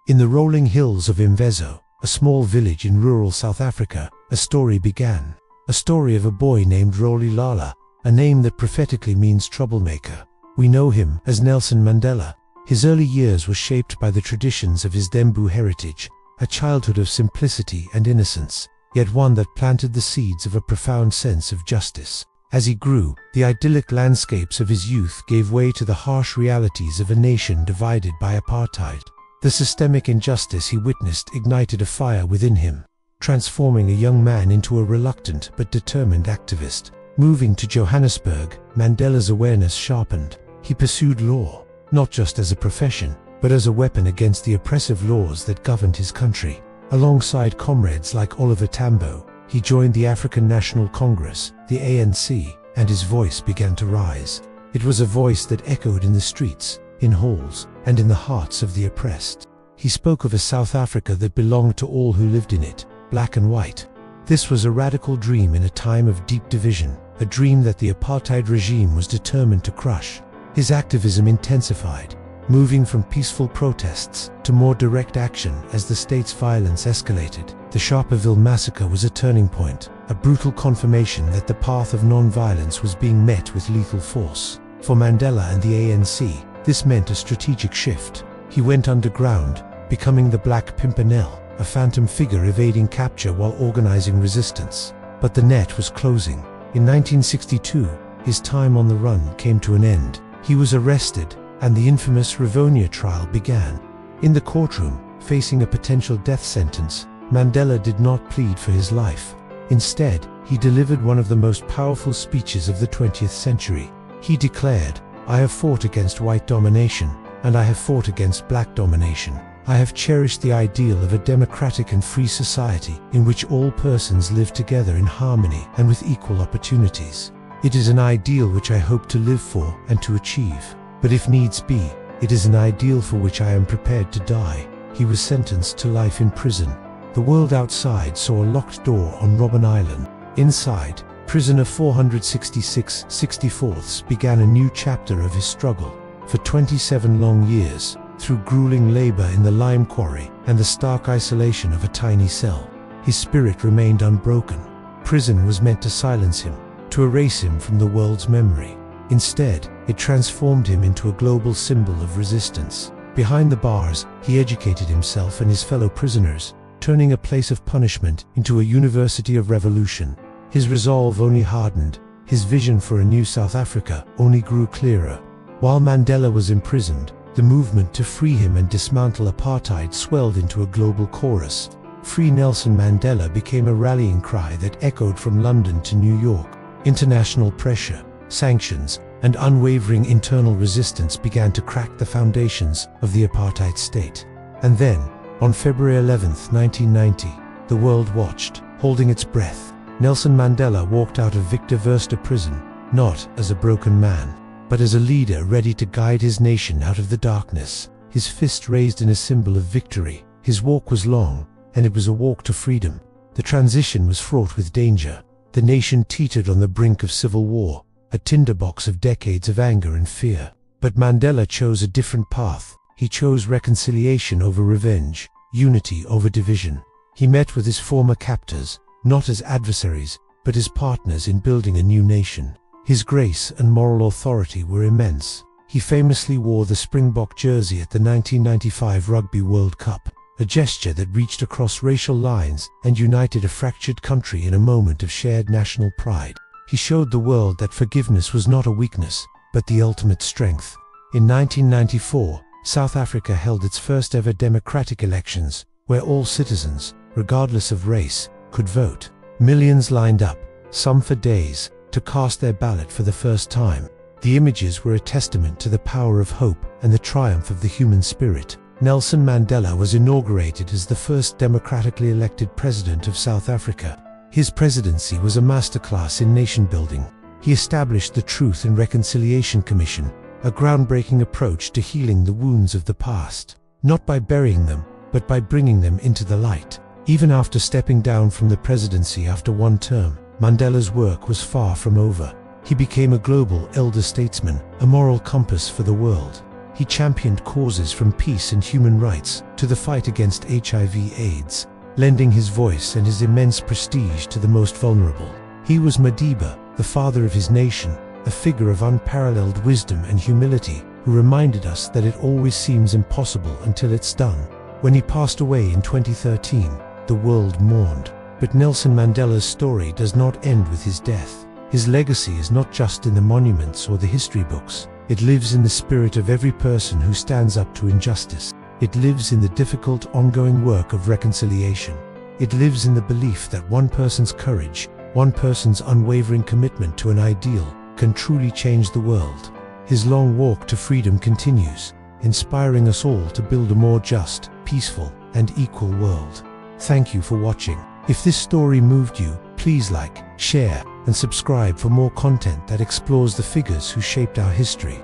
In the rolling hills of Mvezo, a small village in rural South Africa, a story began. A story of a boy named Rolihlahla, a name that prophetically means troublemaker. We know him as Nelson Mandela. His early years were shaped by the traditions of his Dembu heritage, a childhood of simplicity and innocence, yet one that planted the seeds of a profound sense of justice. As he grew, the idyllic landscapes of his youth gave way to the harsh realities of a nation divided by apartheid. The systemic injustice he witnessed ignited a fire within him, transforming a young man into a reluctant but determined activist. Moving to Johannesburg, Mandela's awareness sharpened. He pursued law, not just as a profession, but as a weapon against the oppressive laws that governed his country. Alongside comrades like Oliver Tambo, he joined the African National Congress, the ANC, and his voice began to rise. It was a voice that echoed in the streets, in halls, and in the hearts of the oppressed. He spoke of a South Africa that belonged to all who lived in it, black and white. This was a radical dream in a time of deep division, a dream that the apartheid regime was determined to crush. His activism intensified, moving from peaceful protests to more direct action as the state's violence escalated. The Sharperville massacre was a turning point, a brutal confirmation that the path of non-violence was being met with lethal force. For Mandela and the ANC, this meant a strategic shift. He went underground, becoming the Black Pimpernel, a phantom figure evading capture while organizing resistance. But the net was closing. In 1962, his time on the run came to an end. He was arrested, and the infamous Rivonia trial began. In the courtroom, facing a potential death sentence, Mandela did not plead for his life. Instead, he delivered one of the most powerful speeches of the 20th century. He declared, "I have fought against white domination, and I have fought against black domination. I have cherished the ideal of a democratic and free society in which all persons live together in harmony and with equal opportunities. It is an ideal which I hope to live for and to achieve. But if needs be, it is an ideal for which I am prepared to die." He was sentenced to life in prison. The world outside saw a locked door on Robben Island. Inside, prisoner 466/64 began a new chapter of his struggle. For 27 long years, through grueling labor in the lime quarry and the stark isolation of a tiny cell, his spirit remained unbroken. Prison was meant to silence him, to erase him from the world's memory. Instead, it transformed him into a global symbol of resistance. Behind the bars, he educated himself and his fellow prisoners, turning a place of punishment into a university of revolution. His resolve only hardened, his vision for a new South Africa only grew clearer. While Mandela was imprisoned, the movement to free him and dismantle apartheid swelled into a global chorus. Free Nelson Mandela became a rallying cry that echoed from London to New York. International pressure, sanctions, and unwavering internal resistance began to crack the foundations of the apartheid state. And then, on February 11, 1990, the world watched, holding its breath. Nelson Mandela walked out of Victor Verster prison, not as a broken man, but as a leader ready to guide his nation out of the darkness, his fist raised in a symbol of victory. His walk was long, and it was a walk to freedom. The transition was fraught with danger. The nation teetered on the brink of civil war, a tinderbox of decades of anger and fear. But Mandela chose a different path. He chose reconciliation over revenge, unity over division. He met with his former captors, not as adversaries, but as partners in building a new nation. His grace and moral authority were immense. He famously wore the Springbok jersey at the 1995 Rugby World Cup, a gesture that reached across racial lines and united a fractured country in a moment of shared national pride. He showed the world that forgiveness was not a weakness, but the ultimate strength. In 1994, South Africa held its first ever democratic elections, where all citizens, regardless of race, could vote. Millions lined up, some for days, to cast their ballot for the first time. The images were a testament to the power of hope and the triumph of the human spirit. Nelson Mandela was inaugurated as the first democratically elected president of South Africa. His presidency was a masterclass in nation building. He established the Truth and Reconciliation Commission, a groundbreaking approach to healing the wounds of the past, not by burying them, but by bringing them into the light. Even after stepping down from the presidency after one term, Mandela's work was far from over. He became a global elder statesman, a moral compass for the world. He championed causes from peace and human rights to the fight against HIV/AIDS, lending his voice and his immense prestige to the most vulnerable. He was Madiba, the father of his nation, a figure of unparalleled wisdom and humility, who reminded us that it always seems impossible until it's done. When he passed away in 2013, the world mourned. But Nelson Mandela's story does not end with his death. His legacy is not just in the monuments or the history books. It lives in the spirit of every person who stands up to injustice. It lives in the difficult, ongoing work of reconciliation. It lives in the belief that one person's courage, one person's unwavering commitment to an ideal, can truly change the world. His long walk to freedom continues, inspiring us all to build a more just, peaceful, and equal world. Thank you for watching. If this story moved you, please like, share, and subscribe for more content that explores the figures who shaped our history.